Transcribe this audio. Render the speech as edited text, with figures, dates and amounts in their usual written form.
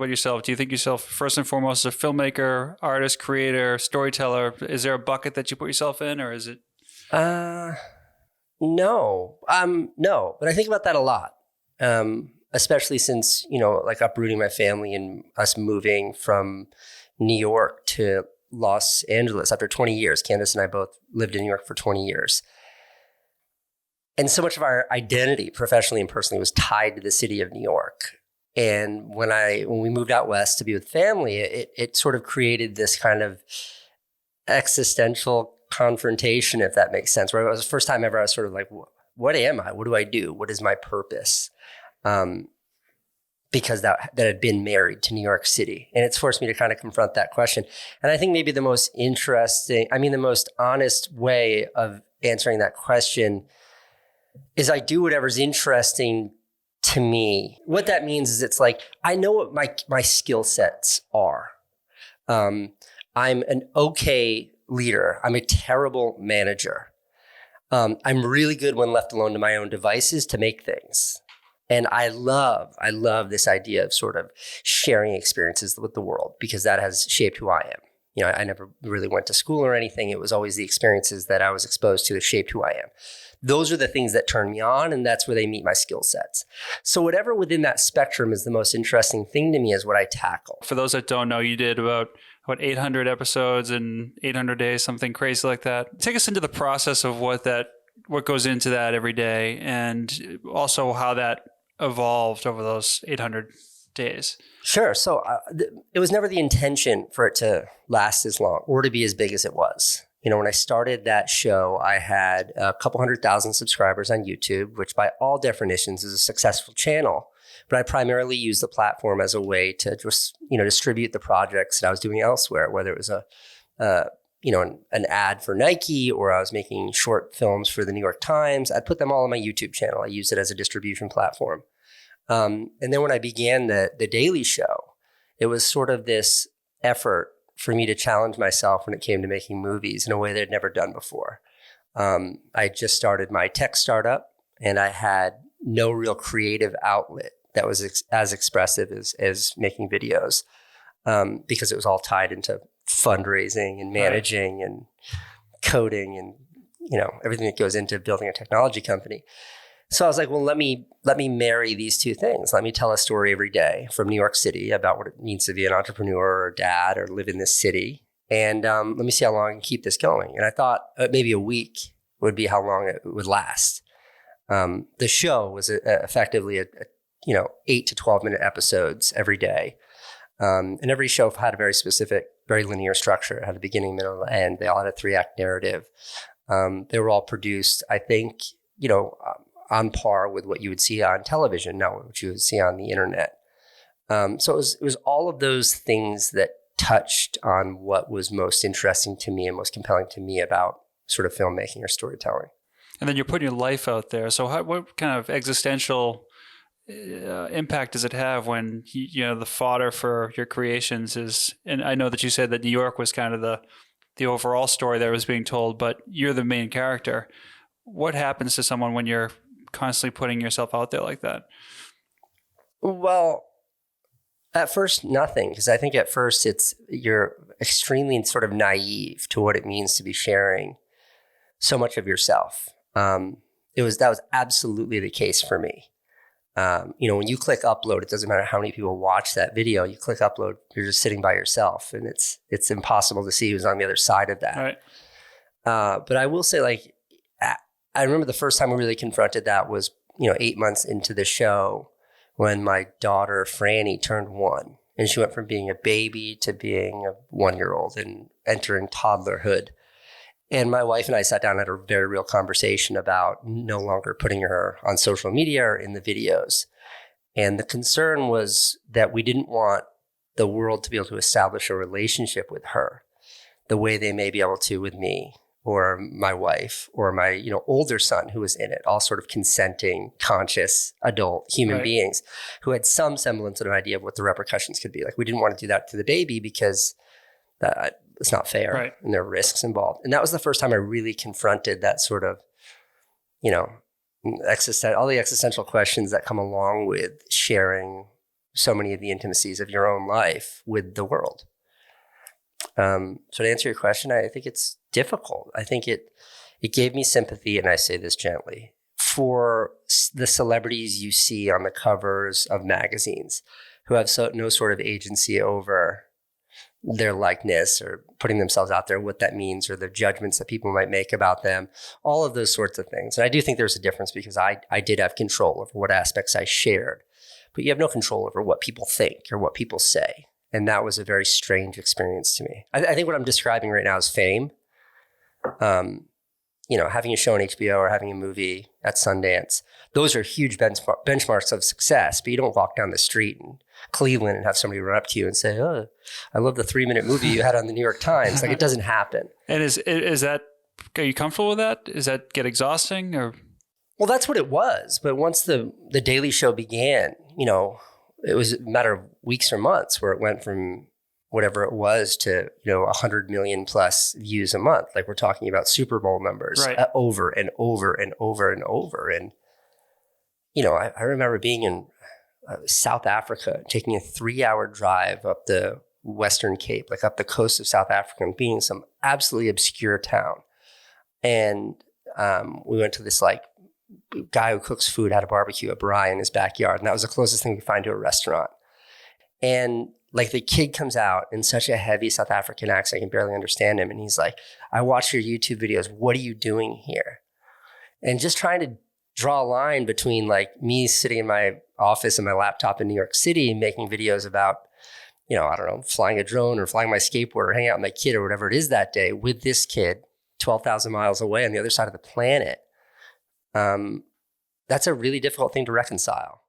about yourself? Do you think yourself first and foremost as a filmmaker, artist, creator, storyteller? Is there a bucket that you put yourself in, or is it? Uh, no. No, but I think about that a lot. Especially since, like uprooting my family and us moving from New York to Los Angeles after 20 years. Candace and I both lived in New York for 20 years. And so much of our identity, professionally and personally, was tied to the city of New York. And when we moved out west to be with family, it sort of created this kind of existential confrontation, if that makes sense, where it was the first time ever I was sort of like, what am I? What do I do? What is my purpose? Because that had been married to New York City. And it's forced me to kind of confront that question. And I think maybe the most honest way of answering that question is I do whatever's interesting to me. What that means is it's like, I know what my skill sets are. I'm an okay leader. I'm a terrible manager. I'm really good when left alone to my own devices to make things. And I love this idea of sort of sharing experiences with the world because that has shaped who I am. I never really went to school or anything. It was always the experiences that I was exposed to that shaped who I am. Those are the things that turn me on, and that's where they meet my skill sets. So whatever within that spectrum is the most interesting thing to me is what I tackle. For those that don't know, you did about 800 episodes in 800 days, something crazy like that. Take us into the process of what goes into that every day, and also how that evolved over those 800 days. Sure. So it was never the intention for it to last as long or to be as big as it was. When I started that show, I had a couple 100,000 subscribers on YouTube, which by all definitions is a successful channel. But I primarily used the platform as a way to just, distribute the projects that I was doing elsewhere, whether it was an ad for Nike or I was making short films for the New York Times. I'd put them all on my YouTube channel. I used it as a distribution platform. And then when I began the Daily Show, it was sort of this effort for me to challenge myself when it came to making movies in a way that I'd never done before. I just started my tech startup and I had no real creative outlet that was as expressive as making videos because it was all tied into fundraising and managing and coding and everything that goes into building a technology company. So I was like, well, let me marry these two things. Let me tell a story every day from New York City about what it means to be an entrepreneur or dad or live in this city. And let me see how long I can keep this going. And I thought maybe a week would be how long it would last. The show was effectively 8 to 12 minute episodes every day. And every show had a very specific, very linear structure. It had a beginning, middle, and end. They all had a 3-act narrative. They were all produced, I think, on par with what you would see on television, not what you would see on the internet. So it was all of those things that touched on what was most interesting to me and most compelling to me about sort of filmmaking or storytelling. And then you're putting your life out there. So what kind of existential impact does it have when the fodder for your creations is? And I know that you said that New York was kind of the overall story that was being told, but you're the main character. What happens to someone when you're constantly putting yourself out there like that? Well, at first, nothing, because I think at first you're extremely sort of naive to what it means to be sharing so much of yourself. That was absolutely the case for me. When you click upload, it doesn't matter how many people watch that video. You click upload, you're just sitting by yourself, and it's impossible to see who's on the other side of that. Right. But I will say, like, I remember the first time we really confronted that was, 8 months into the show when my daughter, Franny, turned 1. And she went from being a baby to being a 1-year-old and entering toddlerhood. And my wife and I sat down and had a very real conversation about no longer putting her on social media or in the videos. And the concern was that we didn't want the world to be able to establish a relationship with her the way they may be able to with me or my wife or my older son who was in it, all sort of consenting, conscious adult human beings who had some semblance of an idea of what the repercussions could be. Like, we didn't want to do that to the baby because it's not fair and there are risks involved. And that was the first time I really confronted that sort of, all the existential questions that come along with sharing so many of the intimacies of your own life with the world. So to answer your question, I think it's difficult. I think it gave me sympathy, and I say this gently, for the celebrities you see on the covers of magazines who have no sort of agency over their likeness or putting themselves out there, what that means, or the judgments that people might make about them, all of those sorts of things. And I do think there's a difference, because I did have control over what aspects I shared, but you have no control over what people think or what people say. And that was a very strange experience to me. I think what I'm describing right now is fame. Having a show on HBO or having a movie at Sundance, those are huge benchmarks of success, but you don't walk down the street in Cleveland and have somebody run up to you and say, "Oh, I love the 3-minute movie you had on the New York Times." Like, it doesn't happen. And is that, are you comfortable with that? Does that get exhausting, or? Well, that's what it was. But once the Daily Show began, it was a matter of weeks or months where it went from whatever it was to 100 million plus views a month. Like, we're talking about Super Bowl numbers, right, over and over and over and over. And I remember being in South Africa, taking a 3-hour drive up the Western Cape, like up the coast of South Africa, and being in some absolutely obscure town. And we went to this like guy who cooks food at a barbecue, a braai in his backyard. And that was the closest thing we could find to a restaurant. And like, the kid comes out in such a heavy South African accent, I can barely understand him. And he's like, "I watch your YouTube videos. What are you doing here?" And just trying to draw a line between like me sitting in my office and my laptop in New York City making videos about, I don't know, flying a drone or flying my skateboard or hanging out with my kid or whatever it is that day, with this kid 12,000 miles away on the other side of the planet. That's a really difficult thing to reconcile.